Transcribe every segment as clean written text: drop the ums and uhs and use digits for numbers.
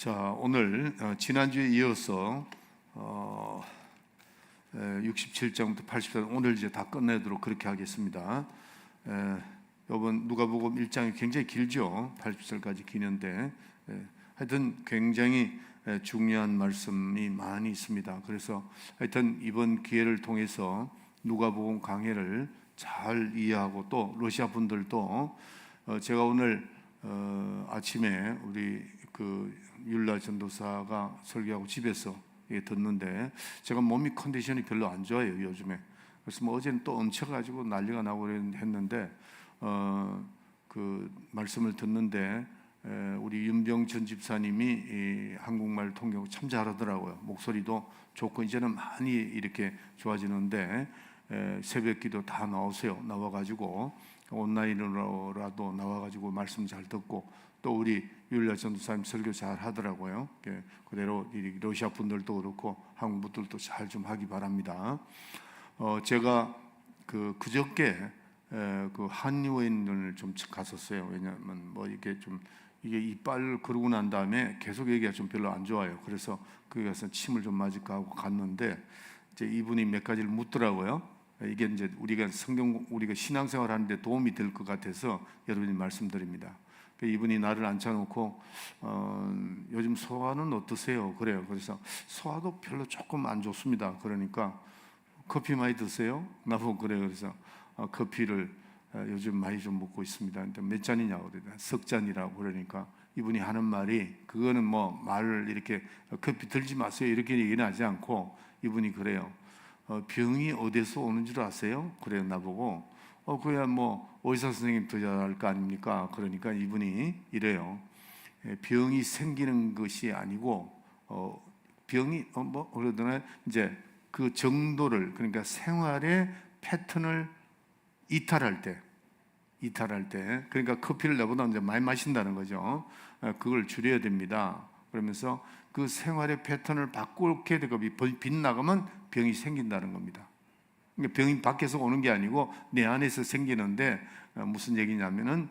자, 오늘 지난주에 이어서 67장부터 80장 오늘 이제 다 끝내도록 그렇게 하겠습니다. 이번 누가복음 1장이 굉장히 길죠. 80절까지 기는데 하여튼 굉장히 중요한 말씀이 많이 있습니다. 그래서 하여튼 이번 기회를 통해서 누가복음 강해를 잘 이해하고 또 러시아 분들도 제가 오늘 아침에 우리 율라 전도사가 설교하고 집에서 듣는데 제가 몸이 컨디션이 별로 안 좋아요 요즘에. 그래서 뭐 어제는 또 얹혀가지고 난리가 나고 했는데 그 말씀을 듣는데 우리 윤병 전 집사님이 이 한국말 통역 참 잘하더라고요. 목소리도 좋고 이제는 많이 이렇게 좋아지는데 새벽기도 다 나와가지고 온라인으로라도 나와가지고 말씀 잘 듣고 또 우리 율라 전도사님 설교 잘 하더라고요. 그대로 러시아 분들도 그렇고 한국 분들도 잘 좀 하기 바랍니다. 제가 그저께 그 한의원을 좀 갔었어요. 왜냐하면 뭐 이게 이빨 그러고 난 다음에 계속 얘기가 좀 별로 안 좋아요. 그래서 거기 가서 침을 좀 맞을까 하고 갔는데 이제 이분이 몇 가지를 묻더라고요. 이게 이제 우리가 신앙생활 하는데 도움이 될 것 같아서 여러분이 말씀드립니다. 이분이 나를 앉혀놓고 요즘 소화는 어떠세요? 그래요. 그래서 소화도 별로 조금 안 좋습니다. 그러니까 커피 많이 드세요? 나보고 그래요. 그래서 커피를 요즘 많이 좀 먹고 있습니다. 근데 몇 잔이냐고 그래요. 석 잔이라고 그러니까 이분이 하는 말이 그거는 뭐 말을 이렇게 커피 들지 마세요 이렇게 얘기는 하지 않고 이분이 그래요. 병이 어디서 오는 줄 아세요? 그래요. 나보고 그야 뭐 의사 선생님 더 잘할 거 아닙니까? 그러니까 이분이 이래요. 병이 생기는 것이 아니고 병이 뭐 그러더나 이제 그 정도를 그러니까 생활의 패턴을 이탈할 때 그러니까 커피를 나보다 이제 많이 마신다는 거죠. 그걸 줄여야 됩니다. 그러면서 그 생활의 패턴을 바꾸게 되고 빗나가면 병이 생긴다는 겁니다. 그러니까 병이 밖에서 오는 게 아니고 내 안에서 생기는데 무슨 얘기냐면은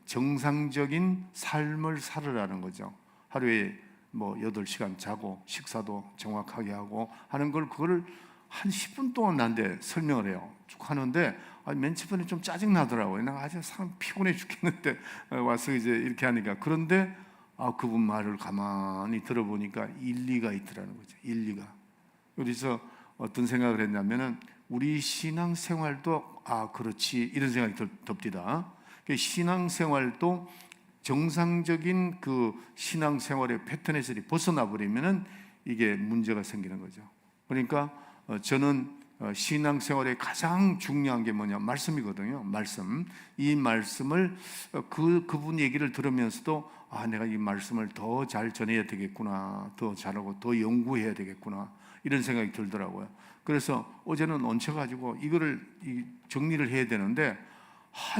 정상적인 삶을 살으라는 거죠. 하루에 뭐 8시간 자고 식사도 정확하게 하고 하는 그거를 한 10분 동안 나한테 설명을 해요. 쭉 하는데 맨 처음에 좀 짜증 나더라고요. 내가 아주 사람 피곤해 죽겠는데 와서 이제 이렇게 하니까. 그런데 그분 말을 가만히 들어보니까 일리가 있더라는 거죠. 일리가. 그래서 어떤 생각을 했냐면은 우리 신앙생활도 그렇지 이런 생각이 듭니다. 신앙생활도 정상적인 그 신앙생활의 패턴에서 벗어나 버리면은 이게 문제가 생기는 거죠. 그러니까 저는 신앙생활의 가장 중요한 게 뭐냐? 말씀이거든요. 말씀. 이 말씀을 그분 얘기를 들으면서도 내가 이 말씀을 더 잘 전해야 되겠구나, 더 잘하고 더 연구해야 되겠구나 이런 생각이 들더라고요. 그래서 어제는 얹혀가지고 이거를 정리를 해야 되는데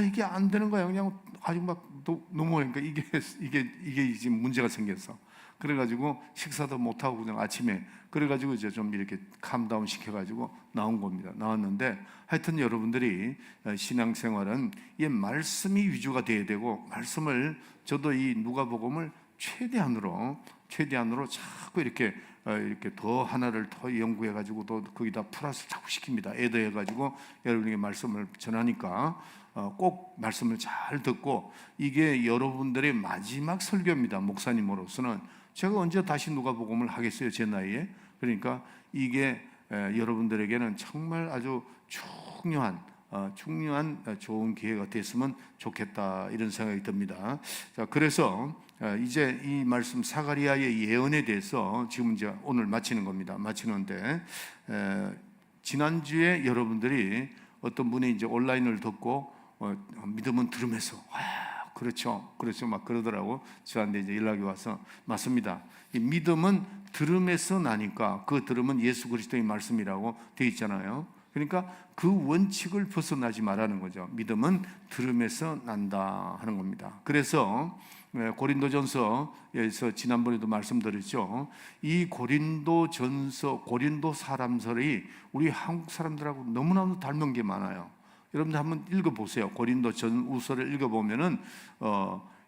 이게 안 되는 거야. 그냥 아주 막 넘어오니까 이게 지금 문제가 생겼어. 그래가지고 식사도 못 하고 그냥 아침에 그래가지고 이제 좀 이렇게 캄다운 시켜가지고 나온 겁니다. 나왔는데 하여튼 여러분들이 신앙생활은 이 말씀이 위주가 돼야 되고 말씀을 저도 이 누가복음을 최대한으로 자꾸 이렇게 더 하나를 더 연구해가지고 또 거기다 플러스 자꾸 시킵니다. 애더해가지고 여러분에게 말씀을 전하니까 꼭 말씀을 잘 듣고 이게 여러분들의 마지막 설교입니다. 목사님으로서는 제가 언제 다시 누가복음을 하겠어요? 제 나이에. 그러니까 이게 여러분들에게는 정말 아주 중요한 좋은 기회가 됐으면 좋겠다 이런 생각이 듭니다. 자, 그래서 이제 이 말씀 사가리아의 예언에 대해서 지금 이제 오늘 마치는 겁니다. 마치는데 지난주에 여러분들이 어떤 분이 이제 온라인을 듣고 믿음은 들으면서 그렇죠 막 그러더라고. 저한테 이제 연락이 와서 맞습니다. 이 믿음은 들음에서 나니까 그 들음은 예수 그리스도의 말씀이라고 되어 있잖아요. 그러니까 그 원칙을 벗어나지 말라는 거죠. 믿음은 들음에서 난다 하는 겁니다. 그래서 고린도전서에서 지난번에도 말씀드렸죠. 이 고린도전서, 고린도 사람들이 우리 한국 사람들하고 너무나도 닮은 게 많아요. 여러분들 한번 읽어보세요. 고린도 전후서를 읽어보면은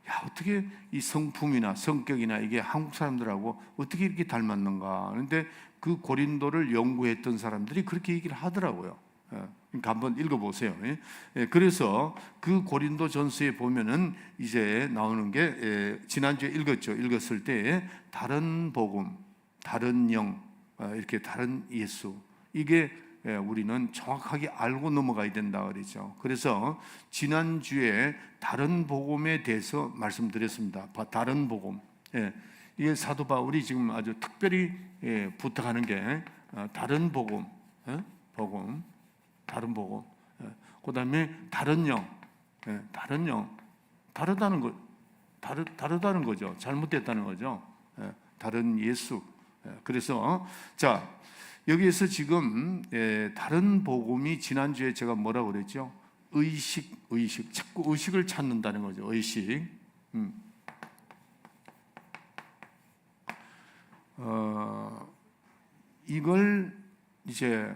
야, 어떻게 이 성품이나 성격이나 이게 한국 사람들하고 어떻게 이렇게 닮았는가. 그런데 그 고린도를 연구했던 사람들이 그렇게 얘기를 하더라고요. 그러니까 한번 읽어보세요. 그래서 그 고린도 전서에 보면은 이제 나오는 게 지난주에 읽었을 때 다른 복음, 다른 영, 이렇게 다른 예수, 이게 우리는 정확하게 알고 넘어가야 된다 그러죠. 그래서 지난주에 다른 복음에 대해서 말씀드렸습니다. 다른 복음, 이게 사도 바울이 지금 아주 특별히 부탁하는 게 다른 복음, 복음, 다른 복음, 그 다음에 다른 영, 다른 영, 다르다는 거, 다르다는 거죠. 잘못됐다는 거죠. 다른 예수. 그래서 자, 여기에서 지금 다른 복음이 지난주에 제가 뭐라고 그랬죠? 의식, 자꾸 의식을 찾는다는 거죠. 의식. 이걸 이제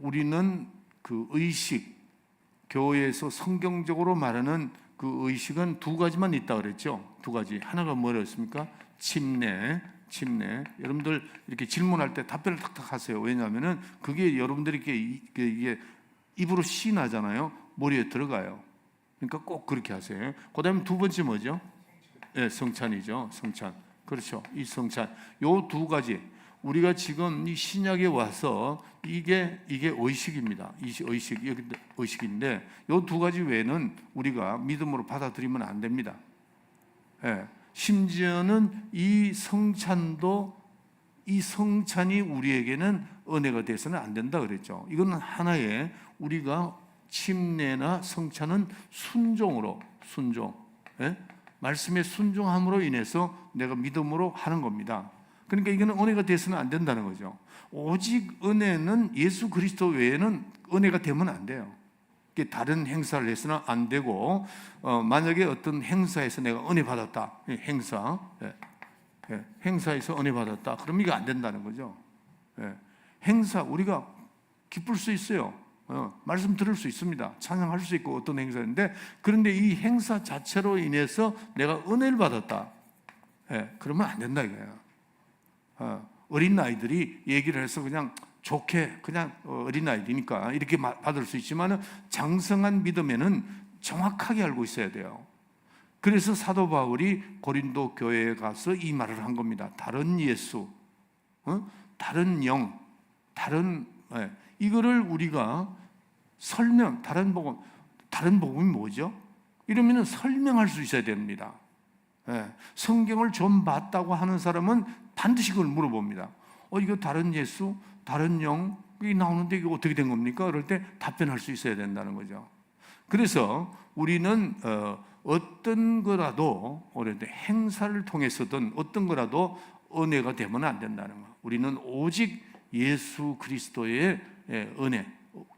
우리는 그 의식, 교회에서 성경적으로 말하는 그 의식은 두 가지만 있다 그랬죠. 두 가지. 하나가 뭐였습니까? 침례. 여러분들 이렇게 질문할 때 답변을 탁탁 하세요. 왜냐하면은 그게 여러분들에게 이게 입으로 씨 나잖아요. 머리에 들어가요. 그러니까 꼭 그렇게 하세요. 그다음에 두 번째 뭐죠? 성찬이죠. 성찬. 그렇죠. 이 성찬. 요 두 가지. 우리가 지금 이 신약에 와서 이게 의식입니다. 의식인데 요 두 가지 외에는 우리가 믿음으로 받아들이면 안 됩니다. 심지어는 이 성찬이 우리에게는 은혜가 돼서는 안 된다 그랬죠. 이거는 하나의 우리가 침례나 성찬은 순종, 말씀에 순종함으로 인해서 내가 믿음으로 하는 겁니다. 그러니까 이거는 은혜가 돼서는 안 된다는 거죠. 오직 은혜는 예수 그리스도 외에는 은혜가 되면 안 돼요. 다른 행사를 해서는 안 되고, 만약에 어떤 행사에서 내가 은혜 받았다, 행사에서 은혜 받았다, 그럼 이게 안 된다는 거죠. 행사, 우리가 기쁠 수 있어요. 말씀 들을 수 있습니다. 찬양할 수 있고 어떤 행사인데, 그런데 이 행사 자체로 인해서 내가 은혜를 받았다, 그러면 안 된다 이거예요. 어린 아이들이 얘기를 해서 그냥 좋게 그냥 어린아이니까 이렇게 받을 수 있지만 장성한 믿음에는 정확하게 알고 있어야 돼요. 그래서 사도 바울이 고린도 교회에 가서 이 말을 한 겁니다. 다른 예수, 다른 영, 이거를 우리가 다른 복음이 뭐죠? 이러면 설명할 수 있어야 됩니다. 성경을 좀 봤다고 하는 사람은 반드시 그걸 물어봅니다. 이거 다른 예수, 다른 영, 이 나오는데 이거 어떻게 된 겁니까? 그럴 때 답변할 수 있어야 된다는 거죠. 그래서 우리는 어떤 거라도 행사를 통해서든 어떤 거라도 은혜가 되면 안 된다는 거. 우리는 오직 예수 그리스도의 은혜,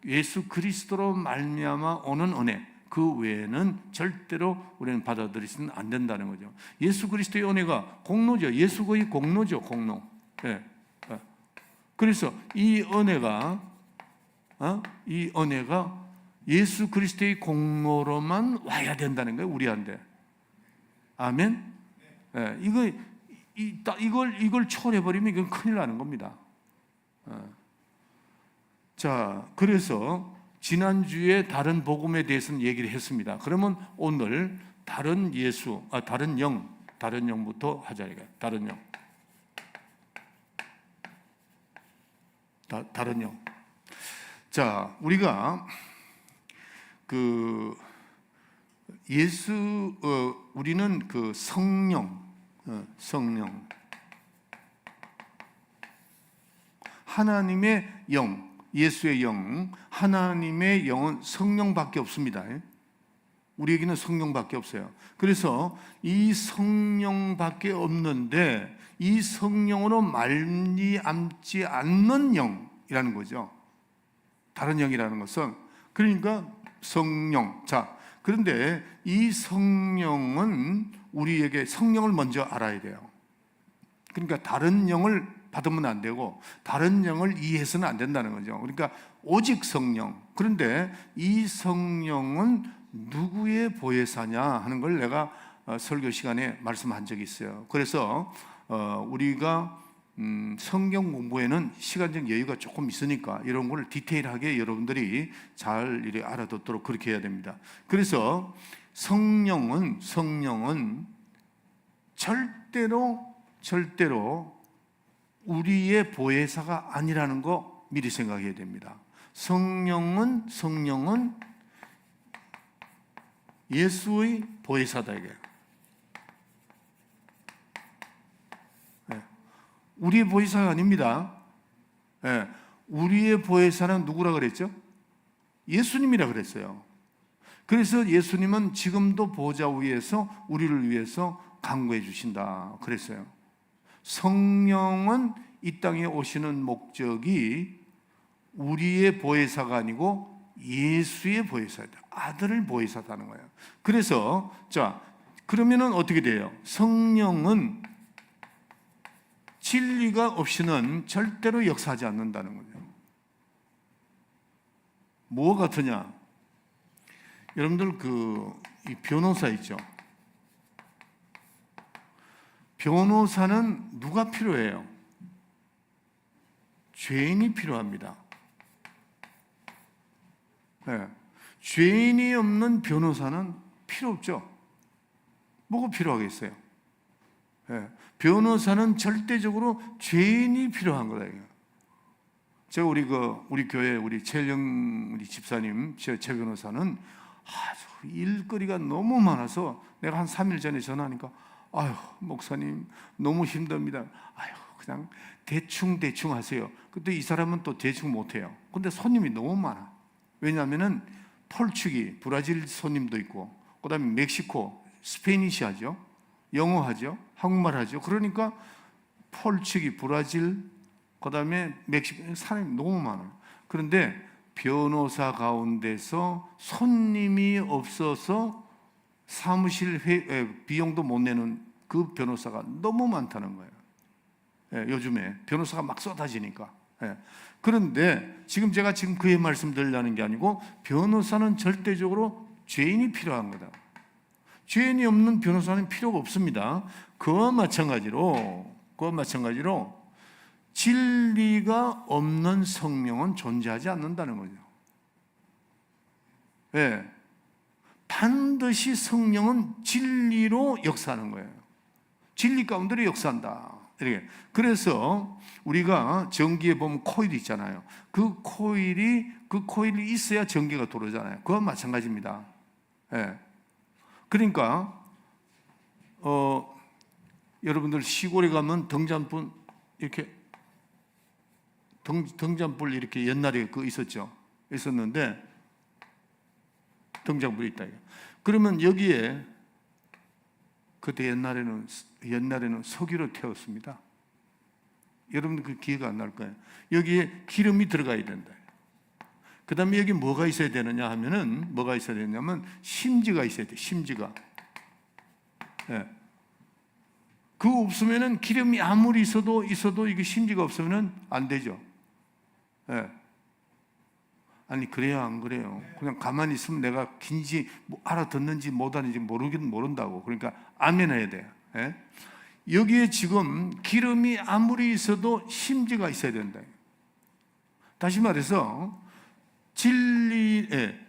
예수 그리스도로 말미암아 오는 은혜, 그 외에는 절대로 우리는 받아들이서는 안 된다는 거죠. 예수 그리스도의 은혜가 공로죠. 예수의 공로죠. 공로. 그래서 이 은혜가 예수 그리스도의 공로로만 와야 된다는 거예요, 우리한테. 아멘. 이걸 초월해버리면 이건 큰일 나는 겁니다. 자, 그래서 지난주에 다른 복음에 대해서는 얘기를 했습니다. 그러면 오늘 다른 영부터 하자 이거예요. 다른 영. 다른 영. 자, 우리가 우리는 성령, 하나님의 영, 예수의 영, 하나님의 영은 성령밖에 없습니다. 우리에게는 성령밖에 없어요. 그래서 이 성령밖에 없는데 이 성령으로 말미암지 않는 영이라는 거죠. 다른 영이라는 것은 그러니까 성령. 자, 그런데 이 성령은 우리에게 성령을 먼저 알아야 돼요. 그러니까 다른 영을 받으면 안 되고 다른 영을 이해해서는 안 된다는 거죠. 그러니까 오직 성령. 그런데 이 성령은 누구의 보혜사냐 하는 걸 내가 설교 시간에 말씀한 적이 있어요. 그래서 우리가 성경 공부에는 시간적 여유가 조금 있으니까 이런 걸 디테일하게 여러분들이 잘 이렇게 알아듣도록 그렇게 해야 됩니다. 그래서 성령은 절대로 우리의 보혜사가 아니라는 거 미리 생각해야 됩니다. 성령은 예수의 보혜사다 이게. 우리의 보혜사가 아닙니다. 우리의 보혜사는 누구라 그랬죠? 예수님이라 그랬어요. 그래서 예수님은 지금도 보좌 위에서 우리를 위해서 간구해 주신다 그랬어요. 성령은 이 땅에 오시는 목적이 우리의 보혜사가 아니고 예수의 보혜사다. 아들을 보혜사다는 거예요. 그래서 그러면은 어떻게 돼요? 성령은 진리가 없이는 절대로 역사하지 않는다는 거죠. 뭐 같으냐? 여러분들 이 변호사 있죠? 변호사는 누가 필요해요? 죄인이 필요합니다. 죄인이 없는 변호사는 필요 없죠. 뭐가 필요하겠어요? 변호사는 절대적으로 죄인이 필요한 거다. 제가 우리 교회 우리 최영 우리 집사님 최 변호사는 아주 일거리가 너무 많아서 내가 한 3일 전에 전화하니까 아유 목사님 너무 힘듭니다. 아유 그냥 대충 하세요. 근데 이 사람은 또 대충 못해요. 근데 손님이 너무 많아. 왜냐하면은 폴추기 브라질 손님도 있고 그다음에 멕시코 스페니시 하죠. 영어 하죠. 한국말 하죠. 그러니까 폴추기 브라질 그다음에 멕시코 사람이 너무 많아요. 그런데 변호사 가운데서 손님이 없어서 사무실 비용도 못 내는 그 변호사가 너무 많다는 거예요. 요즘에 변호사가 막 쏟아지니까. 그런데 지금 제가 그의 말씀 드리려는 게 아니고 변호사는 절대적으로 죄인이 필요한 거다. 죄인이 없는 변호사는 필요가 없습니다. 그와 마찬가지로 진리가 없는 성령은 존재하지 않는다는 거죠. 반드시 성령은 진리로 역사하는 거예요. 진리 가운데로 역사한다. 이렇게. 그래서 우리가 전기에 보면 코일이 있잖아요. 그 코일이 있어야 전기가 돌아오잖아요. 그와 마찬가지입니다. 그러니까 여러분들 시골에 가면 등잔불 이렇게 등잔불 이렇게 옛날에 있었는데 등잔불이 있다. 그러면 여기에 그때 옛날에는 석유로 태웠습니다. 여러분들 그 기회가 안 날 거예요. 여기에 기름이 들어가야 된다. 그 다음에 여기 뭐가 있어야 되느냐 하면은 뭐가 있어야 되냐면 심지가 있어야 돼. 심지가. 그거 없으면은 기름이 아무리 있어도 이게 심지가 없으면은 안 되죠. 아니 그래요 안 그래요? 그냥 가만히 있으면 내가 긴지 알아듣는지 못하는지 모른다고. 그러니까 아멘 해야 돼요. 여기에 지금 기름이 아무리 있어도 심지가 있어야 된다. 다시 말해서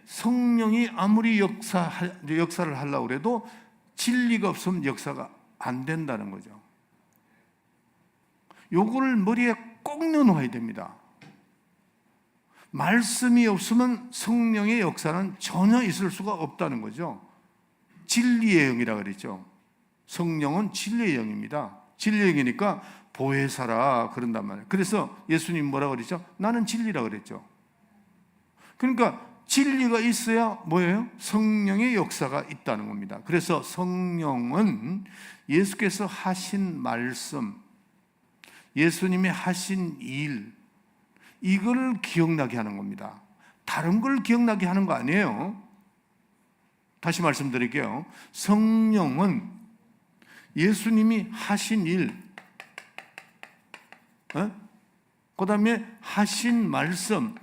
성령이 아무리 역사를 하려고 해도 진리가 없으면 역사가 안 된다는 거죠. 요거를 머리에 꼭 넣어놔야 됩니다. 말씀이 없으면 성령의 역사는 전혀 있을 수가 없다는 거죠. 진리의 영이라 그랬죠. 성령은 진리의 영입니다. 진리의 영이니까 보혜사라 그런단 말이에요. 그래서 예수님 뭐라 그랬죠? 나는 진리라 그랬죠. 그러니까 진리가 있어야 뭐예요? 성령의 역사가 있다는 겁니다. 그래서 성령은 예수께서 하신 말씀, 예수님이 하신 일, 이걸 기억나게 하는 겁니다. 다른 걸 기억나게 하는 거 아니에요. 다시 말씀드릴게요. 성령은 예수님이 하신 일, 그 다음에 하신 말씀,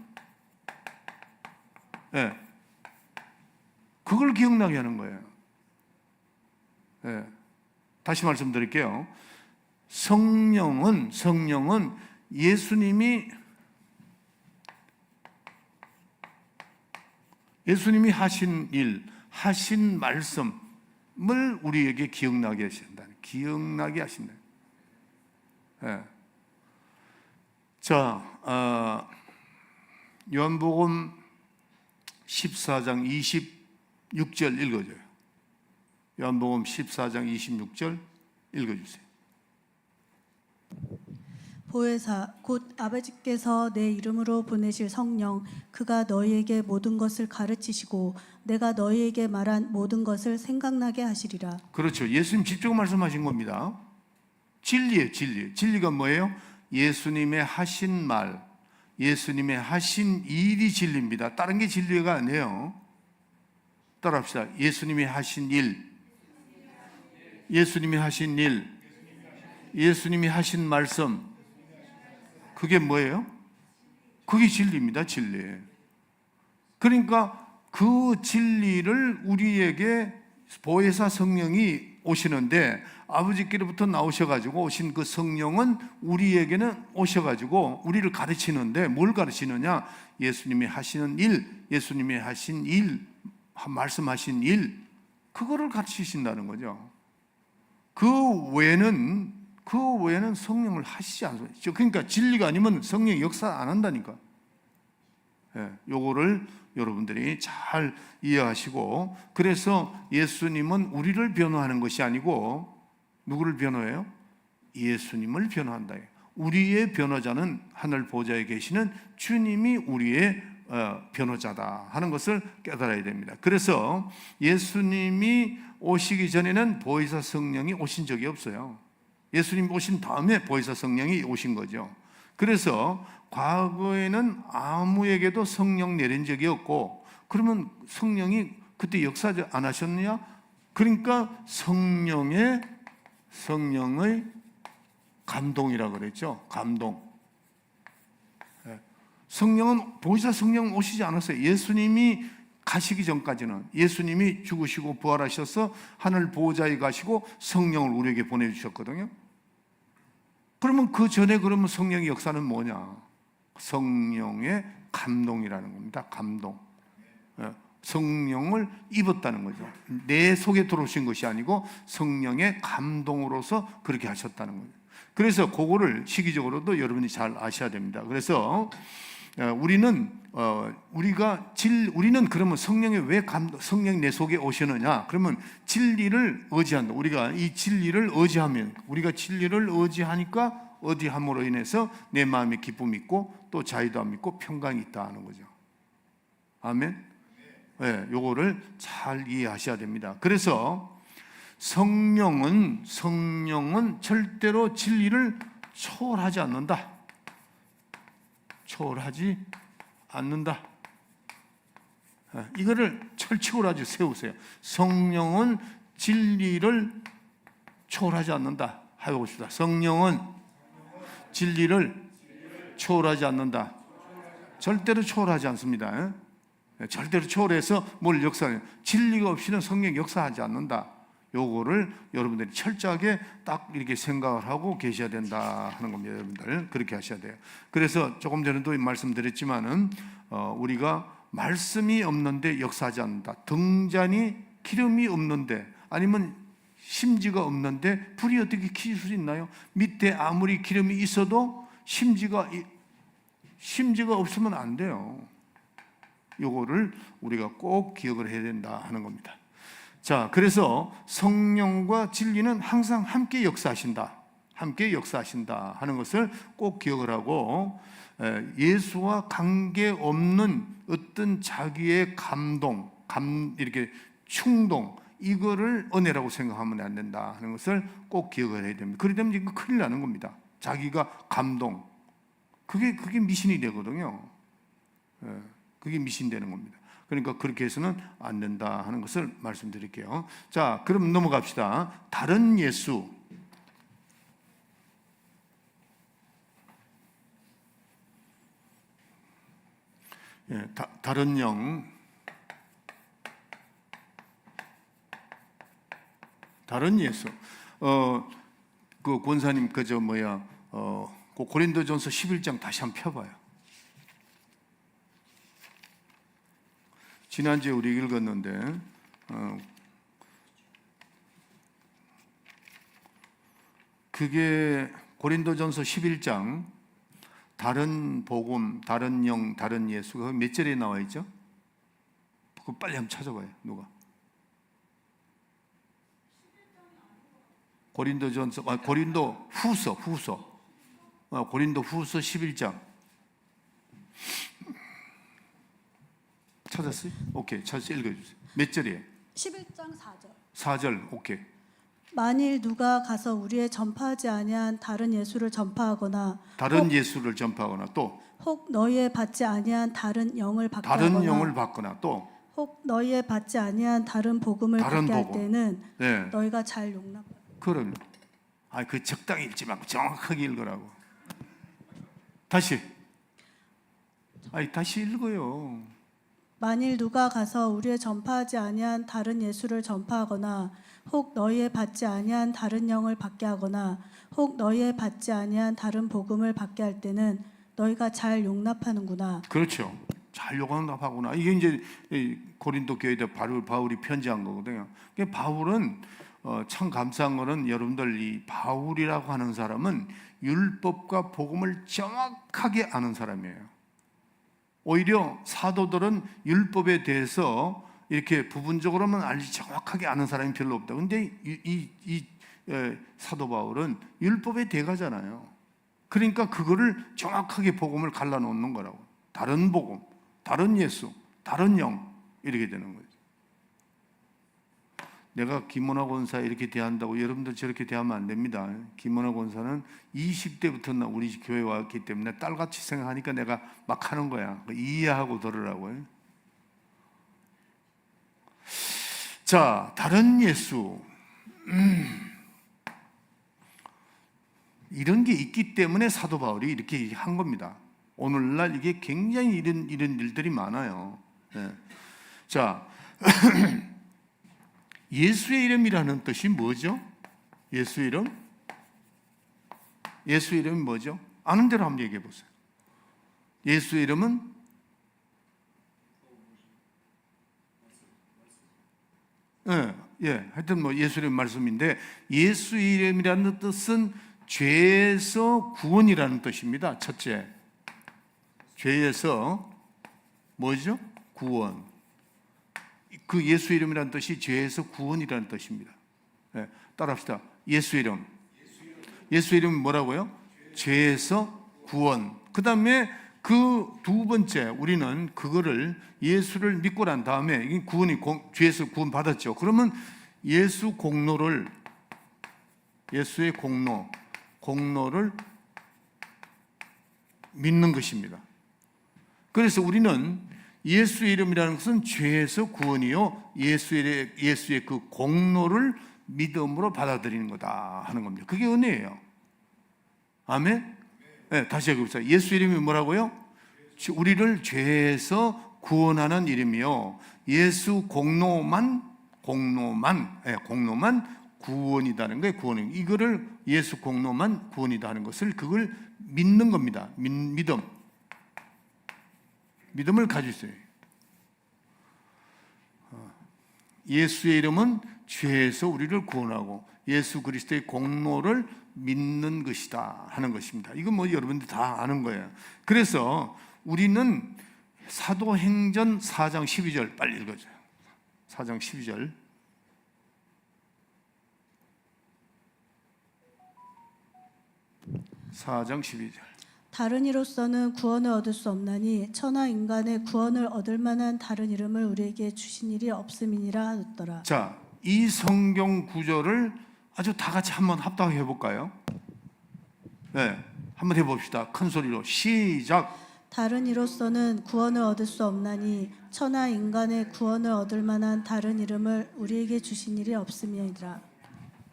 그걸 기억나게 하는 거예요. 다시 말씀드릴게요. 성령은 예수님이 하신 일, 하신 말씀을 우리에게 기억나게 하신다. 기억나게 하신다. 자, 요한복음 14장 26절 읽어줘요. 요한복음 14장 26절 읽어주세요. 보혜사 곧 아버지께서 내 이름으로 보내실 성령 그가 너희에게 모든 것을 가르치시고 내가 너희에게 말한 모든 것을 생각나게 하시리라. 그렇죠. 예수님 직접 말씀하신 겁니다. 진리예요, 진리. 진리가 뭐예요? 예수님의 하신 말, 예수님의 하신 일이 진리입니다. 다른 게 진리가 아니에요. 따라합시다. 예수님이 하신 일, 예수님이 하신 일, 예수님이 하신 말씀, 그게 뭐예요? 그게 진리입니다. 진리. 그러니까 그 진리를 우리에게 보혜사 성령이 오시는데, 아버지께로부터 나오셔가지고 오신 그 성령은 우리에게는 오셔가지고 우리를 가르치는데, 뭘 가르치느냐? 예수님이 하시는 일, 예수님이 하신 일, 말씀하신 일, 그거를 가르치신다는 거죠. 그 외에는 성령을 하시지 않습니다. 그러니까 진리가 아니면 성령이 역사 안 한다니까. 요거를 여러분들이 잘 이해하시고, 그래서 예수님은 우리를 변호하는 것이 아니고 누구를 변호해요? 예수님을 변호한다. 우리의 변호자는 하늘 보좌에 계시는 주님이 우리의 변호자다 하는 것을 깨달아야 됩니다. 그래서 예수님이 오시기 전에는 보혜사 성령이 오신 적이 없어요. 예수님 오신 다음에 보혜사 성령이 오신 거죠. 그래서 과거에는 아무에게도 성령 내린 적이 없고, 그러면 성령이 그때 역사 안 하셨느냐? 그러니까 성령의 감동이라고 그랬죠. 감동. 성령은, 보혜사 성령은 오시지 않았어요. 예수님이 가시기 전까지는, 예수님이 죽으시고 부활하셔서 하늘 보좌에 가시고 성령을 우리에게 보내주셨거든요. 그러면 그 전에 그러면 성령의 역사는 뭐냐? 성령의 감동이라는 겁니다. 감동. 성령을 입었다는 거죠. 내 속에 들어오신 것이 아니고 성령의 감동으로서 그렇게 하셨다는 거죠. 그래서 그거를 시기적으로도 여러분이 잘 아셔야 됩니다. 그래서 우리는 그러면 성령이 내 속에 오시느냐? 그러면 진리를 의지한다. 우리가 이 진리를 의지하면, 우리가 진리를 의지하니까 의지함으로 인해서 내 마음에 기쁨이 있고 또 자유도함이 있고 평강이 있다 하는 거죠. 아멘. 네, 요거를 잘 이해하셔야 됩니다. 그래서 성령은 절대로 진리를 초월하지 않는다. 초월하지 않는다. 이거를 철칙으로 아주 세우세요. 성령은 진리를 초월하지 않는다. 해보십시다. 성령은 진리를 초월하지 않는다. 절대로 초월하지 않습니다. 절대로 초월해서 뭘 역사해요. 진리가 없이는 성령이 역사하지 않는다. 요거를 여러분들이 철저하게 딱 이렇게 생각을 하고 계셔야 된다 하는 겁니다. 여러분들 그렇게 하셔야 돼요. 그래서 조금 전에도 말씀드렸지만은 우리가 말씀이 없는데 역사하지 않는다. 등잔이 기름이 없는데, 아니면 심지가 없는데 불이 어떻게 켜질 수 있나요? 밑에 아무리 기름이 있어도 심지가 없으면 안 돼요. 요거를 우리가 꼭 기억을 해야 된다 하는 겁니다. 자, 그래서 성령과 진리는 항상 함께 역사하신다 하는 것을 꼭 기억을 하고, 예수와 관계없는 어떤 자기의 이렇게 충동, 이거를 은혜라고 생각하면 안 된다 하는 것을 꼭 기억을 해야 됩니다. 그러면 이거 큰일 나는 겁니다. 자기가 감동, 그게 미신이 되거든요. 그게 미신되는 겁니다. 그러니까 그렇게 해서는 안 된다 하는 것을 말씀드릴게요. 자, 그럼 넘어갑시다. 다른 예수. 다른 영. 다른 예수. 그 권사님 그저 그 고린도전서 11장 다시 한번 펴봐요. 지난주에 우리 읽었는데 그게 고린도전서 11장 다른 복음, 다른 영, 다른 예수가 몇 절에 나와 있죠? 그거 빨리 한번 찾아봐요. 누가? 고린도전서, 고린도 후서. 고린도 후서 11장. 찾았어요? 오케이. 찾아서 읽어주세요. 몇 절이에요? 11장 4절. 4절. 오케이. 만일 누가 가서 우리의 전파하지 아니한 다른 예수를 전파하거나 다른 예수를 전파하거나 또 혹 너희의 받지 아니한 다른 영을 받게 다른 하거나 영을 받거나 또 혹 너희의 받지 아니한 다른 복음을 다른 받게 할 복음. 때는 네. 너희가 잘 용납. 그럼요. 그 적당히 읽지 말고 정확하게 읽으라고. 다시. 다시 읽어요. 만일 누가 가서 우리의 전파하지 아니한 다른 예수를 전파하거나 혹 너희의 받지 아니한 다른 영을 받게 하거나 혹 너희의 받지 아니한 다른 복음을 받게 할 때는 너희가 잘 용납하는구나. 그렇죠. 잘 용납하구나. 이게 이제 고린도 교회에 바울이 편지한 거거든요. 바울은 참 감사한 거는 여러분들 이 바울이라고 하는 사람은 율법과 복음을 정확하게 아는 사람이에요. 오히려 사도들은 율법에 대해서 이렇게 부분적으로만 알지 정확하게 아는 사람이 별로 없다. 근데 이 사도 바울은 율법의 대가잖아요. 그러니까 그거를 정확하게 복음을 갈라놓는 거라고. 다른 복음, 다른 예수, 다른 영 이렇게 되는 거죠. 내가 김원하 권사 이렇게 대한다고 여러분들 저렇게 대하면 안 됩니다. 김원하 권사는 20대부터 우리 교회에 왔기 때문에 딸같이 생각하니까 내가 막 하는 거야. 이해하고 들으라고요. 자, 다른 예수. 이런 게 있기 때문에 사도 바울이 이렇게 한 겁니다. 오늘날 이게 굉장히 이런 일들이 많아요. 네. 자, 예수의 이름이라는 뜻이 뭐죠? 예수의 이름? 예수의 이름이 뭐죠? 아는 대로 한번 얘기해 보세요. 예수의 이름은 하여튼 예수 이름 말씀인데 예수 이름이라는 뜻은 죄에서 구원이라는 뜻입니다. 첫째, 죄에서 뭐죠? 구원. 그 예수 이름이라는 뜻이 죄에서 구원이라는 뜻입니다. 따라합시다. 예수 이름. 예수 이름은 뭐라고요? 죄에서 구원. 그 다음에 그 두 번째 우리는 그거를 예수를 믿고 난 다음에 구원이 죄에서 구원 받았죠. 그러면 예수 공로를 예수의 공로를 믿는 것입니다. 그래서 우리는 예수 이름이라는 것은 죄에서 구원이요 예수의 그 공로를 믿음으로 받아들이는 거다 하는 겁니다. 그게 은혜예요. 아멘. 네, 다시 해봅시다. 예수 이름이 뭐라고요? 우리를 죄에서 구원하는 이름이요 예수 공로만 구원이다는 거예요. 구원이 이거를 예수 공로만 구원이다 하는 것을 그걸 믿는 겁니다. 믿음을 가지세요. 예수의 이름은 죄에서 우리를 구원하고 예수 그리스도의 공로를 믿는 것이다 하는 것입니다. 이건 여러분들 다 아는 거예요. 그래서 우리는 사도행전 4장 12절 빨리 읽어줘요. 4장 12절. 다른 이로서는 구원을 얻을 수 없나니 천하 인간의 구원을 얻을 만한 다른 이름을 우리에게 주신 일이 없음이니라 하였더라. 자, 이 성경 구절을 아주 다 같이 한번 합당해 볼까요? 네, 한번 해봅시다. 큰 소리로 시작. 다른 이로서는 구원을 얻을 수 없나니 천하 인간의 구원을 얻을 만한 다른 이름을 우리에게 주신 일이 없음이니라.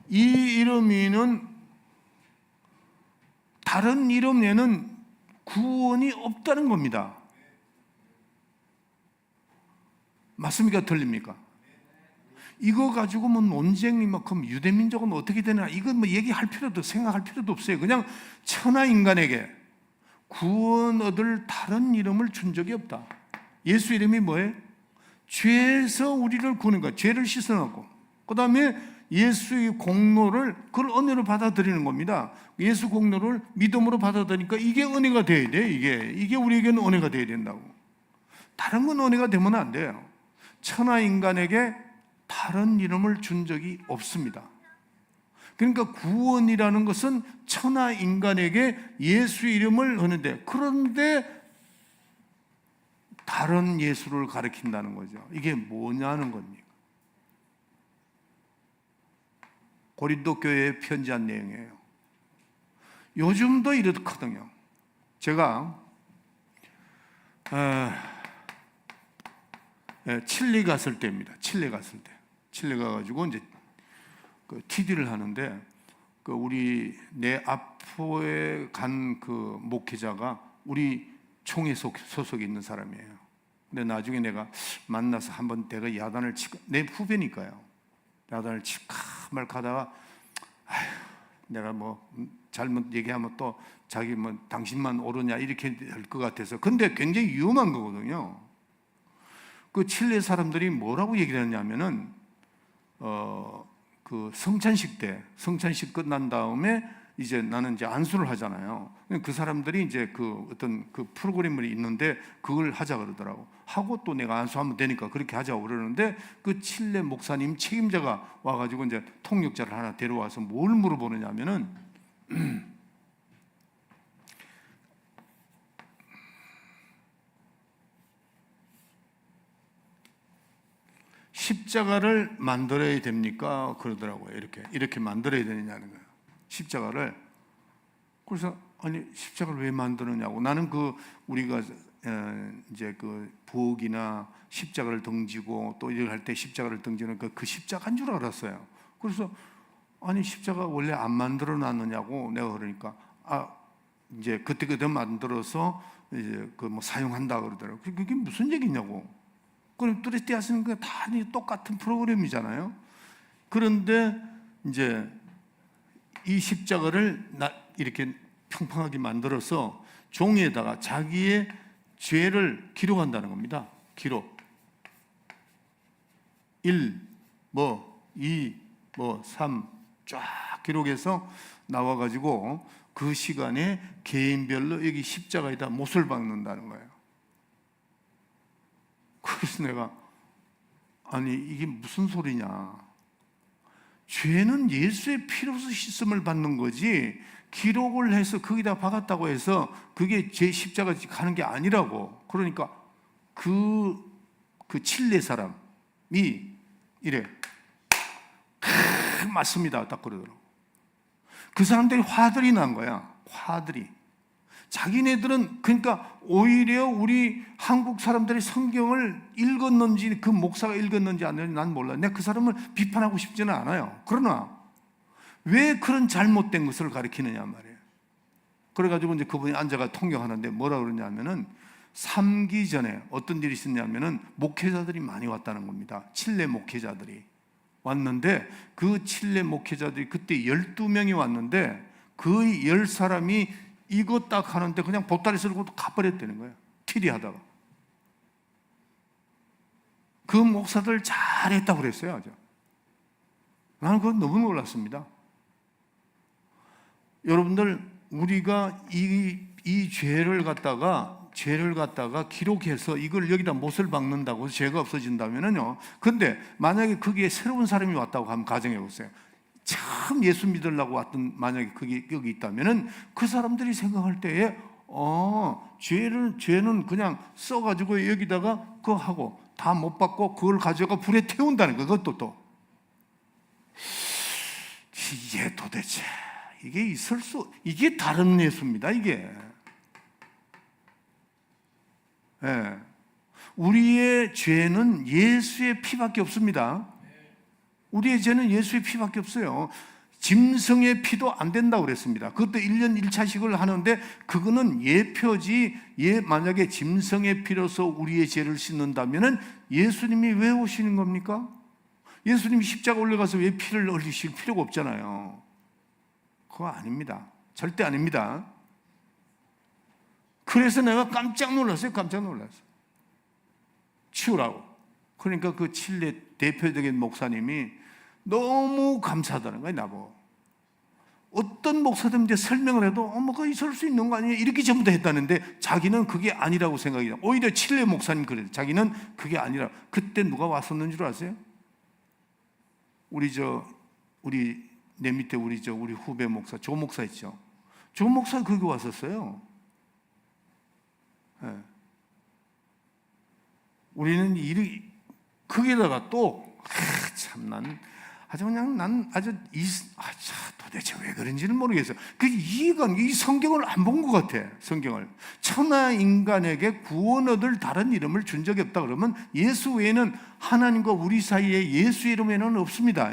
이 이름에는 다른 이름에는 구원이 없다는 겁니다. 맞습니까? 틀립니까? 이거 가지고 뭐 논쟁이 막 그럼 유대 민족은 어떻게 되나 이건 뭐 얘기할 필요도 생각할 필요도 없어요. 그냥 천하 인간에게 구원 얻을 다른 이름을 준 적이 없다. 예수 이름이 뭐예요? 죄에서 우리를 구는 것, 죄를 씻어놓고 그 다음에 예수의 공로를 그걸 은혜로 받아들이는 겁니다. 예수 공로를 믿음으로 받아들이니까 이게 은혜가 돼야 돼. 이게 우리에게는 은혜가 돼야 된다고. 다른 건 은혜가 되면 안 돼요. 천하 인간에게 다른 이름을 준 적이 없습니다. 그러니까 구원이라는 것은 천하 인간에게 예수 이름을 하는데, 그런데 다른 예수를 가리킨다는 거죠. 이게 뭐냐는 겁니까? 고린도 교회에 편지한 내용이에요. 요즘도 이렇거든요. 제가 칠리 갔을 때입니다. 칠리 가가지고 이제 그 TD를 하는데, 그 우리 내 앞에 간 그 목회자가 우리 총회 소속에 있는 사람이에요. 근데 나중에 내가 만나서 한번 내가 야단을 치고, 내 후배니까요. 야단을 칠까 말까 하다가, 아휴, 내가 뭐 잘못 얘기하면 또 자기 뭐 당신만 옳으냐 이렇게 될 것 같아서. 근데 굉장히 위험한 거거든요. 그 칠레 사람들이 뭐라고 얘기를 했냐면은 그 성찬식 끝난 다음에 이제 나는 이제 안수를 하잖아요. 그 사람들이 이제 그 어떤 그 프로그램이 있는데 그걸 하자 그러더라고. 하고 또 내가 안수하면 되니까 그렇게 하자고 그러는데, 그 칠레 목사님 책임자가 와가지고 이제 통역자를 하나 데려와서 뭘 물어보느냐면은 십자가를 만들어야 됩니까? 그러더라고요. 이렇게 만들어야 되느냐는 거예요. 십자가를. 그래서 아니 십자가를 왜 만드느냐고. 나는 그 우리가 이제 그 부엌이나 십자가를 던지고 또 이렇게 할 때 십자가를 던지는 그 십자가인 줄 알았어요. 그래서 아니 십자가 원래 안 만들어 놨느냐고 내가 그러니까, 이제 그때 만들어서 이제 그 뭐 사용한다 그러더라고요. 그게 무슨 얘기냐고. 그럼 뚜레띠 하시는 거 다 똑같은 프로그램이잖아요. 그런데 이제 이 십자가를 이렇게 평평하게 만들어서 종이에다가 자기의 죄를 기록한다는 겁니다. 기록. 1, 2, 3 쫙 기록해서 나와가지고 그 시간에 개인별로 여기 십자가에다 못을 박는다는 거예요. 그래서 내가 아니 이게 무슨 소리냐. 죄는 예수의 피로서 씻음을 받는 거지 기록을 해서 거기다 박았다고 해서 그게 제 십자가 가는 게 아니라고. 그러니까 그 칠레 사람이 이래 맞습니다 딱 그러더라고. 그 사람들이 화들이 난 거야. 화들이. 자기네들은 그러니까 오히려 우리 한국 사람들이 성경을 읽었는지 그 목사가 읽었는지 안 읽었는지 난 몰라. 내가 그 사람을 비판하고 싶지는 않아요. 그러나 왜 그런 잘못된 것을 가르치느냐 말이에요. 그래가지고 이제 그분이 앉아가 통역하는데 뭐라 그러냐면은 3기 전에 어떤 일이 있었냐면은 목회자들이 많이 왔다는 겁니다. 칠레 목회자들이 왔는데 그 칠레 목회자들이 그때 12명이 왔는데 거의 10사람이 이거 딱 하는데 그냥 보따리 쓸고 가버렸다는 거예요. 티리 하다가. 그 목사들 잘했다고 그랬어요. 아주. 나는 그건 너무 놀랐습니다. 여러분들 우리가 이 죄를 갖다가 기록해서 이걸 여기다 못을 박는다고 죄가 없어진다면요. 근데 만약에 거기에 새로운 사람이 왔다고 하면 가정해 보세요. 참 예수 믿으려고 왔던 만약에 그게 여기 있다면은 그 사람들이 생각할 때에 죄는 그냥 써가지고 여기다가 그거 하고 다 못 받고 그걸 가져가 불에 태운다는 거. 그것도 또 이게 도대체 이게 다른 예수입니다. 이게. 예. 우리의 죄는 예수의 피밖에 없습니다. 우리의 죄는 예수의 피밖에 없어요. 짐승의 피도 안 된다고 그랬습니다. 그것도 1년 1차식을 하는데 그거는 예표지. 만약에 짐승의 피로서 우리의 죄를 씻는다면은 예수님이 왜 오시는 겁니까? 예수님이 십자가 올라가서 왜 피를 흘리실 필요가 없잖아요. 그거 아닙니다. 절대 아닙니다. 그래서 내가 깜짝 놀랐어요. 깜짝 놀랐어요. 치우라고. 그러니까 그 칠레 대표적인 목사님이 너무 감사하다는 거예요, 나보고. 어떤 목사들한테 설명을 해도 그거 있을 수 있는 거 아니에요? 이렇게 전부 다 했다는데 자기는 그게 아니라고 생각해요. 오히려 칠레 목사님 그래요. 자기는 그게 아니라. 그때 누가 왔었는 줄 아세요? 내 밑에 우리 후배 목사, 조 목사 있죠. 조 목사 거기 왔었어요. 네. 우리는 거기다가 또, 도대체 왜 그런지는 모르겠어요. 이 성경을 안 본 것 같아, 성경을. 천하 인간에게 구원 얻을 다른 이름을 준 적이 없다 그러면 예수 외에는 하나님과 우리 사이에 예수 이름 외에는 없습니다.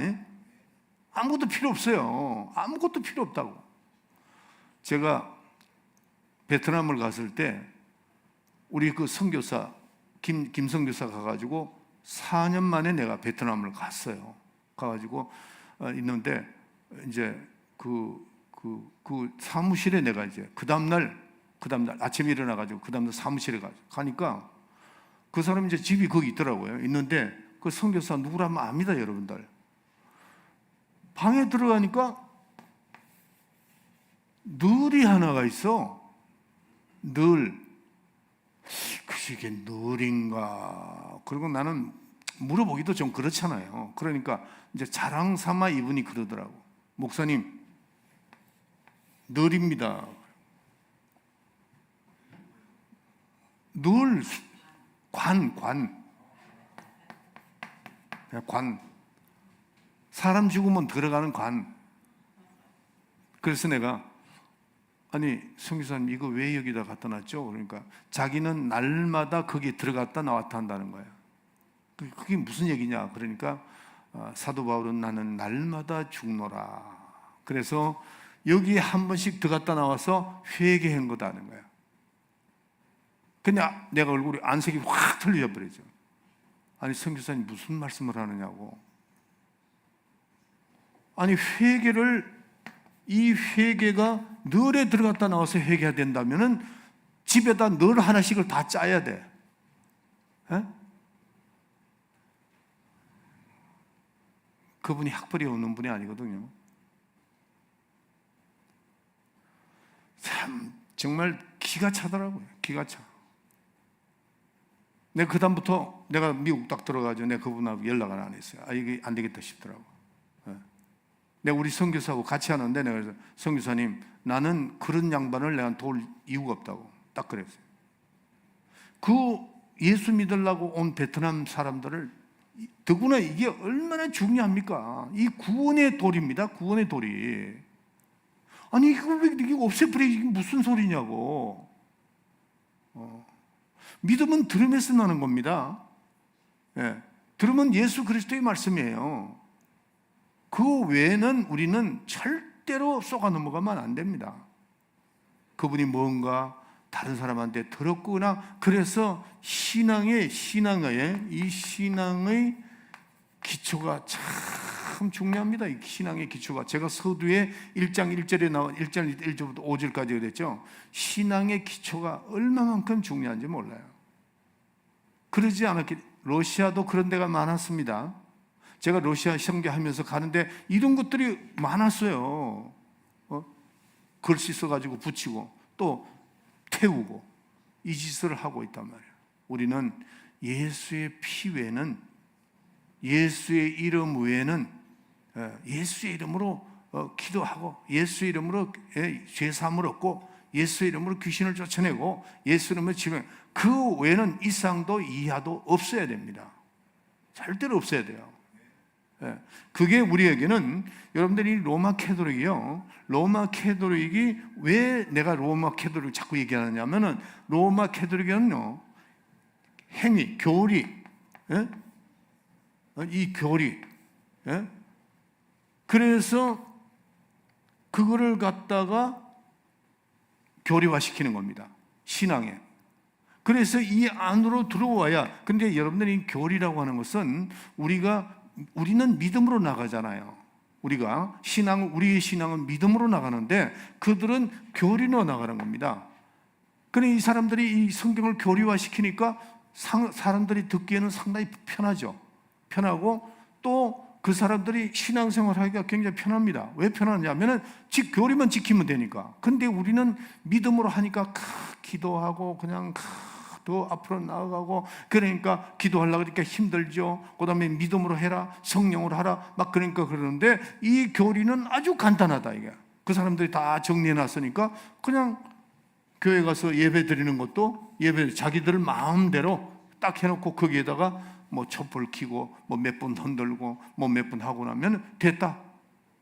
아무것도 필요 없어요. 아무것도 필요 없다고. 제가 베트남을 갔을 때 우리 그 선교사 김선교사 가가지고 4년 만에 내가 베트남을 갔어요. 가가지고 있는데 이제 그 사무실에 내가 이제 그 다음날 아침에 일어나가지고 그 다음날 사무실에 가니까 그 사람이 이제 집이 거기 있더라고요. 있는데 그 선교사 누구라면 압니다, 여러분들. 방에 들어가니까 늘이 하나가 있어. 늘. 그게 늘인가? 그리고 나는 물어보기도 좀 그렇잖아요. 그러니까 이제 자랑 삼아 이분이 그러더라고. 목사님, 늘입니다. 늘, 관. 사람 죽으면 들어가는 관. 그래서 내가 아니 선교사님 이거 왜 여기다 갖다 놨죠? 그러니까 자기는 날마다 거기 들어갔다 나왔다 한다는 거예요. 그게 무슨 얘기냐? 그러니까 사도 바울은 나는 날마다 죽노라. 그래서 여기 한 번씩 들어갔다 나와서 회개한 거다는 거야. 그냥 내가 얼굴이 안색이 확 틀려져 버리죠. 아니 선교사님 무슨 말씀을 하느냐고. 아니 이 회개가 늘에 들어갔다 나와서 회개해야 된다면은 집에다 늘 하나씩을 다 짜야 돼. 에? 그분이 학벌이 없는 분이 아니거든요. 참 정말 기가 차더라고요. 기가 차. 내가 그다음부터 내가 미국 딱 들어가지고 내가 그분하고 연락을 안 했어요. 이게 안 되겠다 싶더라고. 내가 우리 선교사하고 같이 하는데 내가 그래서 선교사님 나는 그런 양반을 내가 도울 이유가 없다고 딱 그랬어요. 그 예수 믿으려고 온 베트남 사람들을 더구나 이게 얼마나 중요합니까? 이 구원의 돌입니다. 구원의 돌이. 아니 이게 없애버리기 이게 무슨 소리냐고. 믿음은 들음에서 나는 겁니다. 예, 들음은 예수 그리스도의 말씀이에요. 그 외에는 우리는 절대로 쏘가 넘어가면 안 됩니다. 그분이 뭔가 다른 사람한테 들었구나. 그래서 신앙의 기초가 참 중요합니다. 이 신앙의 기초가. 제가 서두에 1장 1절에 나온 1절 1절부터 5절까지 그랬죠. 신앙의 기초가 얼마만큼 중요한지 몰라요. 그러지 않았기 러시아도 그런 데가 많았습니다. 제가 러시아 선교하면서 가는데 이런 것들이 많았어요. 글씨 써가지고 붙이고 또 태우고 이 짓을 하고 있단 말이에요. 우리는 예수의 피 외에는 예수의 이름 외에는 예수의 이름으로 기도하고 예수의 이름으로 죄사함을 얻고 예수의 이름으로 귀신을 쫓아내고 예수 이름으로 치료. 그 외에는 이상도 이하도 없어야 됩니다. 절대로 없어야 돼요. 그게 우리에게는 여러분들이 로마 캐토릭이요. 로마 캐토릭이 왜 내가 로마 캐토릭을 자꾸 얘기하느냐면은 로마 캐토릭은요 행위, 교리, 이 교리, 그래서 그거를 갖다가 교리화시키는 겁니다. 신앙에. 그래서 이 안으로 들어와야. 근데 여러분들이 교리라고 하는 것은 우리가 우리는 믿음으로 나가잖아요. 우리의 신앙은 믿음으로 나가는데 그들은 교리로 나가는 겁니다. 그러니 이 사람들이 이 성경을 교리화시키니까 사람들이 듣기에는 상당히 편하죠. 편하고 또 그 사람들이 신앙생활 하기가 굉장히 편합니다. 왜 편하냐면은 교리만 지키면 되니까. 근데 우리는 믿음으로 하니까 기도하고 그냥 더 앞으로 나아가고, 그러니까 기도하려고 그러니까 힘들죠. 그 다음에 믿음으로 해라, 성령으로 하라, 막 그러니까 그러는데 이 교리는 아주 간단하다. 이게 그 사람들이 다 정리해 놨으니까 그냥 교회 가서 예배 드리는 것도 자기들 마음대로 딱 해놓고 거기에다가 뭐 촛불 켜고 뭐 몇 분 흔들고 뭐 몇 분 하고 나면 됐다.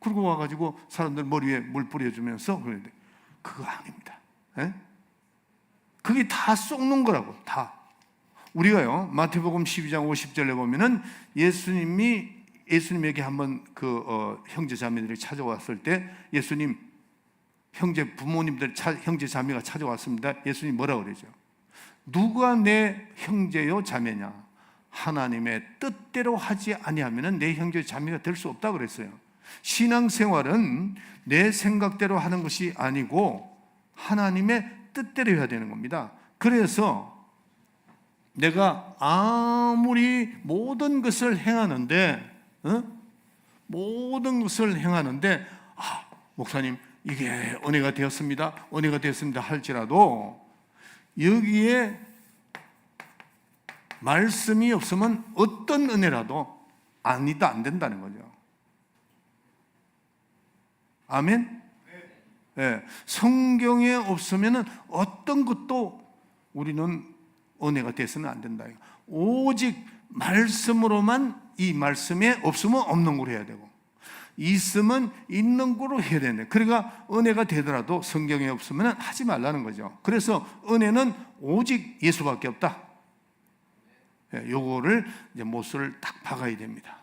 그러고 와가지고 사람들 머리에 물 뿌려주면서 그래야 돼. 그거 아닙니다. 예? 그게 다 썩는 거라고. 다. 우리가요 마태복음 12장 50절에 보면은 예수님에게 한번 형제 자매들이 찾아왔을 때 예수님 형제 자매가 찾아왔습니다. 예수님 뭐라고 그러죠? 누가 내 형제요 자매냐? 하나님의 뜻대로 하지 아니하면 내 형제 자매가 될 수 없다 그랬어요. 신앙생활은 내 생각대로 하는 것이 아니고 하나님의 뜻대로 해야 되는 겁니다. 그래서 내가 아무리 모든 것을 행하는데 목사님 이게 은혜가 되었습니다 할지라도 여기에 말씀이 없으면 어떤 은혜라도 안 된다는 거죠. 아멘? 네. 성경에 없으면 어떤 것도 우리는 은혜가 돼서는 안 된다. 오직 말씀으로만, 이 말씀에 없으면 없는 걸로 해야 되고 있으면 있는 걸로 해야 되는데, 그러니까 은혜가 되더라도 성경에 없으면 하지 말라는 거죠. 그래서 은혜는 오직 예수밖에 없다. 요거를 이제 못을 딱 박아야 됩니다.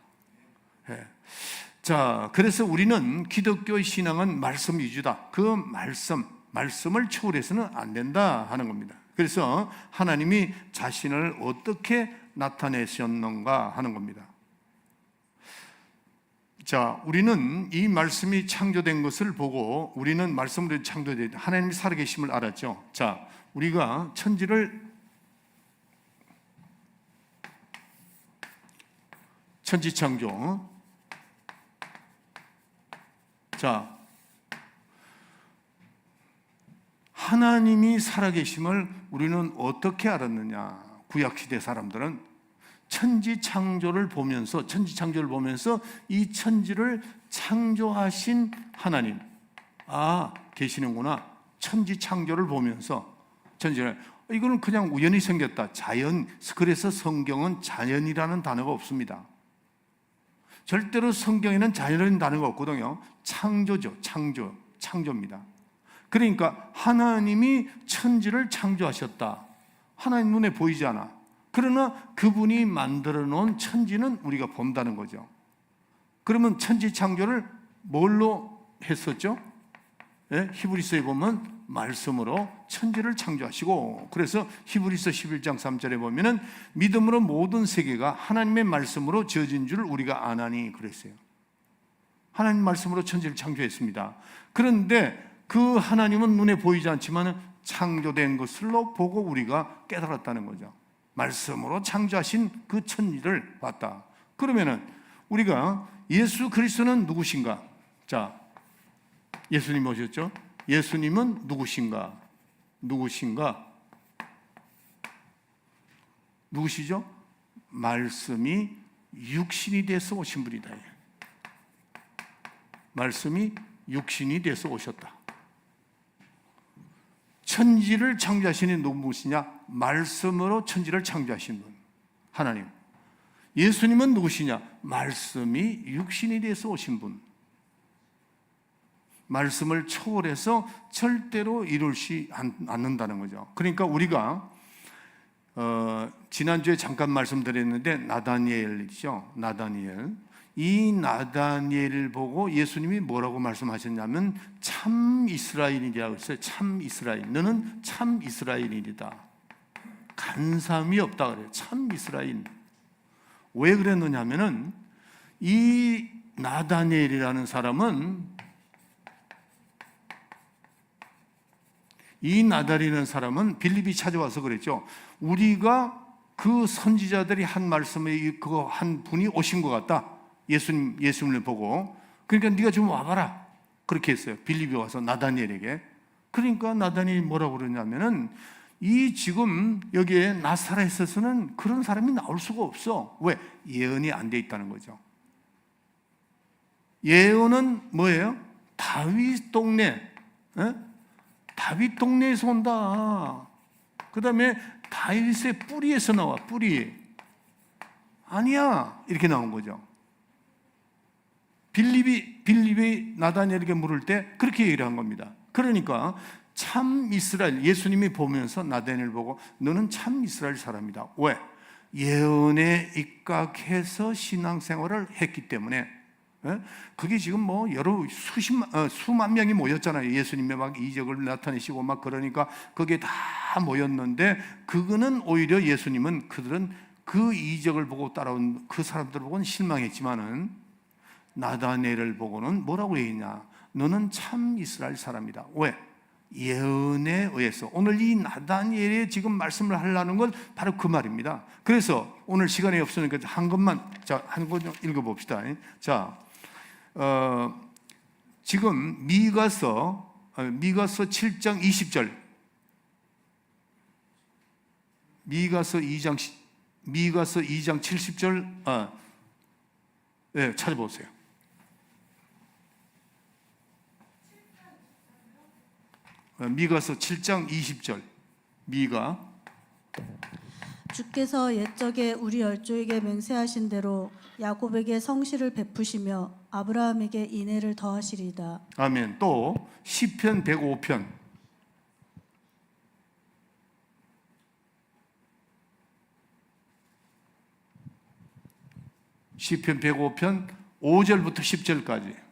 자, 그래서 우리는 기독교의 신앙은 말씀 위주다. 그 말씀을 초월해서는 안 된다 하는 겁니다. 그래서 하나님이 자신을 어떻게 나타내셨는가 하는 겁니다. 자, 우리는 이 말씀이 창조된 것을 보고 우리는 말씀으로 창조된 하나님이 살아계심을 알았죠. 자, 우리가 천지창조. 자, 하나님이 살아계심을 우리는 어떻게 알았느냐? 구약시대 사람들은 천지창조를 보면서 이 천지를 창조하신 하나님, 계시는구나. 천지창조를 보면서 이거는 그냥 우연히 생겼다. 그래서 성경은 자연이라는 단어가 없습니다. 절대로 성경에는 자연이라는 단어가 없거든요. 창조죠. 창조입니다. 그러니까 하나님이 천지를 창조하셨다. 하나님 눈에 보이지 않아. 그러나 그분이 만들어 놓은 천지는 우리가 본다는 거죠. 그러면 천지 창조를 뭘로 했었죠? 히브리서에 보면 말씀으로 천지를 창조하시고, 그래서 히브리서 11장 3절에 보면은 믿음으로 모든 세계가 하나님의 말씀으로 지어진 줄 우리가 아나니 그랬어요. 하나님 말씀으로 천지를 창조했습니다. 그런데 그 하나님은 눈에 보이지 않지만 창조된 것으로 보고 우리가 깨달았다는 거죠. 말씀으로 창조하신 그 천지를 봤다. 그러면은 우리가 예수 그리스도는 누구신가? 자, 예수님 오셨죠? 예수님은 누구신가? 누구시죠? 말씀이 육신이 돼서 오신 분이다. 말씀이 육신이 돼서 오셨다. 천지를 창조하신 분 누구시냐? 말씀으로 천지를 창조하신 분, 하나님. 예수님은 누구시냐? 말씀이 육신이 돼서 오신 분. 말씀을 초월해서 절대로 이룰지 않는다는 거죠. 그러니까 우리가 지난주에 잠깐 말씀드렸는데 나다니엘이죠. 이 나다니엘을 보고 예수님이 뭐라고 말씀하셨냐면 참 이스라엘이라고 했어요. 참 이스라엘. 너는 참 이스라엘이다. 간삼이 없다 그래요. 참 이스라엘. 왜 그랬느냐면은 이 나다니엘이라는 사람은 빌립이 찾아와서 그랬죠. 우리가 그 선지자들이 한 말씀에 그거 한 분이 오신 것 같다. 예수님을 보고. 그러니까 네가 좀 와봐라. 그렇게 했어요. 빌립이 와서 나다니엘에게. 그러니까 나다니엘이 뭐라고 그러냐면은 이 지금 여기에 나사렛에서는 그런 사람이 나올 수가 없어. 왜? 예언이 안 돼 있다는 거죠. 예언은 뭐예요? 다윗 동네. 다윗 동네에서 온다. 그 다음에 다윗의 뿌리에서 나와. 뿌리. 아니야. 이렇게 나온 거죠. 빌립이 나다니엘에게 물을 때 그렇게 얘기를 한 겁니다. 그러니까 참 이스라엘, 예수님이 보면서 나다니엘 보고 너는 참 이스라엘 사람이다. 왜? 예언에 입각해서 신앙생활을 했기 때문에. 그게 지금 뭐 수만 명이 모였잖아요. 예수님의 막 이적을 나타내시고 막 그러니까 그게 다 모였는데, 그거는 오히려 그들은 그 이적을 보고 따라온 그 사람들을 보고는 실망했지만은 나다니엘을 보고는 뭐라고 얘기했냐? 너는 참 이스라엘 사람이다. 왜? 예언에 의해서. 오늘 이 나다니엘의 지금 말씀을 하려는 건 바로 그 말입니다. 그래서 오늘 시간이 없으니까 한 것만, 한 것 좀 읽어봅시다. 자, 지금 미가서 7장 20절, 미가서 2장 70절, 네, 찾아보세요. 미가서 7장 20절. 미가. 주께서 옛적에 우리 열조에게 맹세하신 대로 야곱에게 성실을 베푸시며 아브라함에게 인애를 더하시리다. 아멘. 또 시편 105편. 시편 105편 5절부터 10절까지.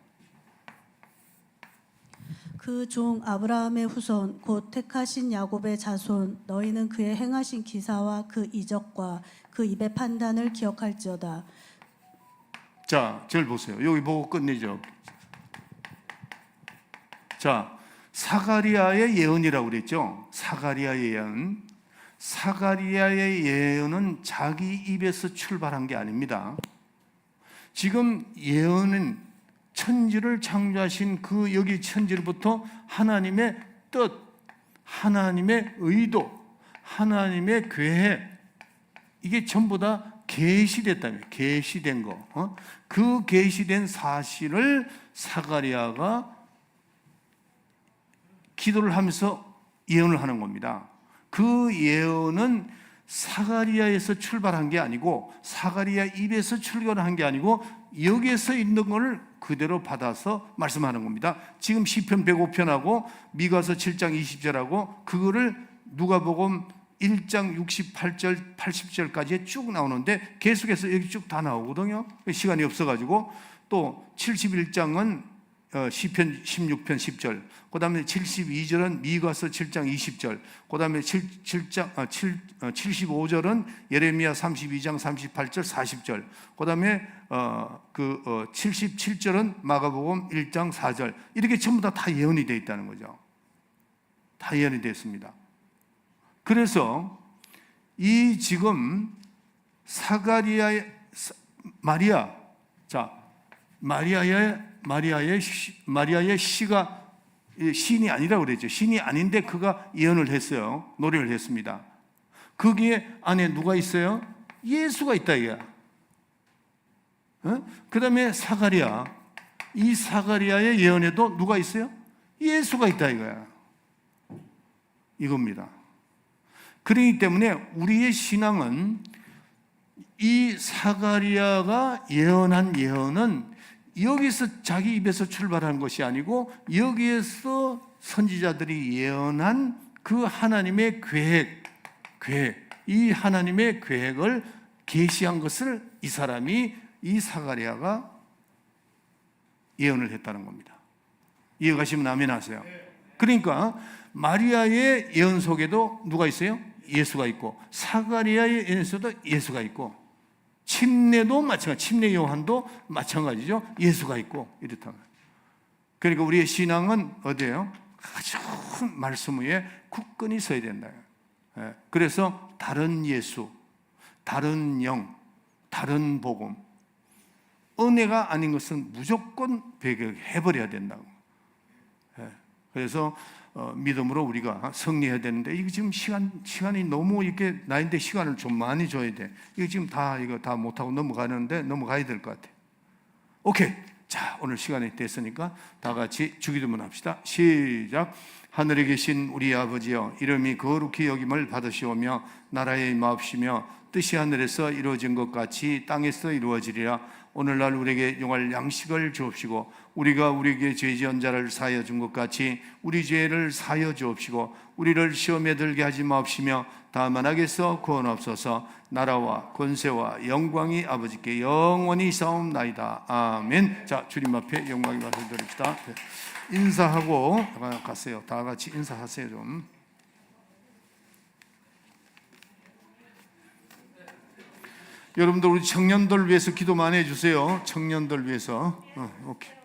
그 종 아브라함의 후손 곧 택하신 야곱의 자손 너희는 그의 행하신 기사와 그 이적과 그 입의 판단을 기억할지어다. 자, 절 보세요. 여기 보고 끝내죠. 자, 사가리아의 예언이라고 그랬죠. 사가리아의 예언. 사가리아의 예언은 자기 입에서 출발한 게 아닙니다. 지금 예언은 천지를 창조하신 그 여기 천지로부터 하나님의 뜻, 하나님의 의도, 하나님의 계획, 이게 전부 다 계시됐다며. 계시된 거. 그 계시된 사실을 사가리아가 기도를 하면서 예언을 하는 겁니다. 그 예언은 사가리아에서 출발한 게 아니고, 사가리아 입에서 출발한 게 아니고, 여기에서 있는 것을 그대로 받아서 말씀하는 겁니다. 지금 시편 105편하고 미가서 7장 20절하고 그거를 누가복음 1장 68절 80절까지 쭉 나오는데 계속해서 여기 쭉 다 나오거든요. 시간이 없어가지고. 또 71장은 시편 16편 10절, 그 다음에 72절은 미가서 7장 20절, 그 다음에 75절은 예레미야 32장 38절 40절, 그 다음에 77절은 마가복음 1장 4절. 이렇게 전부 다 예언이 되어 있다는 거죠. 다 예언이 됐습니다. 그래서 이 지금 사가리아의 마리아, 자, 마리아의 시가 신이 아니라고 그랬죠. 신이 아닌데 그가 예언을 했어요. 노래를 했습니다. 거기에 안에 누가 있어요? 예수가 있다 이거야. 그 다음에 사가리아, 이 사가리아의 예언에도 누가 있어요? 예수가 있다 이거야. 이겁니다. 그렇기 때문에 우리의 신앙은 이 사가리아가 예언한 예언은 여기서 자기 입에서 출발한 것이 아니고, 여기에서 선지자들이 예언한 그 하나님의 계획, 이 하나님의 계획을 계시한 것을 이 사람이, 이 사가리아가 예언을 했다는 겁니다. 이해가시면 아멘 하세요. 그러니까 마리아의 예언 속에도 누가 있어요? 예수가 있고, 사가리아의 예언 속에도 예수가 있고, 침례도 마찬가지, 침례 요한도 마찬가지죠. 예수가 있고 이렇다. 그러니까 우리의 신앙은 어디예요? 아주 큰 말씀 위에 굳건히 서야 된다. 그래서 다른 예수, 다른 영, 다른 복음, 은혜가 아닌 것은 무조건 배격해버려야 된다고. 그래서 믿음으로 우리가 승리해야 되는데, 이거 지금 시간이 너무 이렇게 나인데 시간을 좀 많이 줘야 돼. 이거 지금 이거 다 못하고 넘어가야 될 것 같아. 오케이. 자, 오늘 시간이 됐으니까 다 같이 주기도문 합시다. 시작. 하늘에 계신 우리 아버지여, 이름이 거룩히 여김을 받으시오며 나라에 임하옵시며 뜻이 하늘에서 이루어진 것 같이 땅에서 이루어지리라. 오늘날 우리에게 용할 양식을 주옵시고 우리가 우리에게 죄 지은 자를 사하여 준 것 같이 우리 죄를 사하여 주옵시고 우리를 시험에 들게 하지 마옵시며 다만 악에서 구원하옵소서. 나라와 권세와 영광이 아버지께 영원히 있사옵나이다. 아멘. 자, 주님 앞에 영광의 말을 드립시다. 인사하고 가세요. 다 같이 인사하세요. 좀. 여러분들 우리 청년들 위해서 기도 많이 해주세요. 청년들 위해서. 오케이.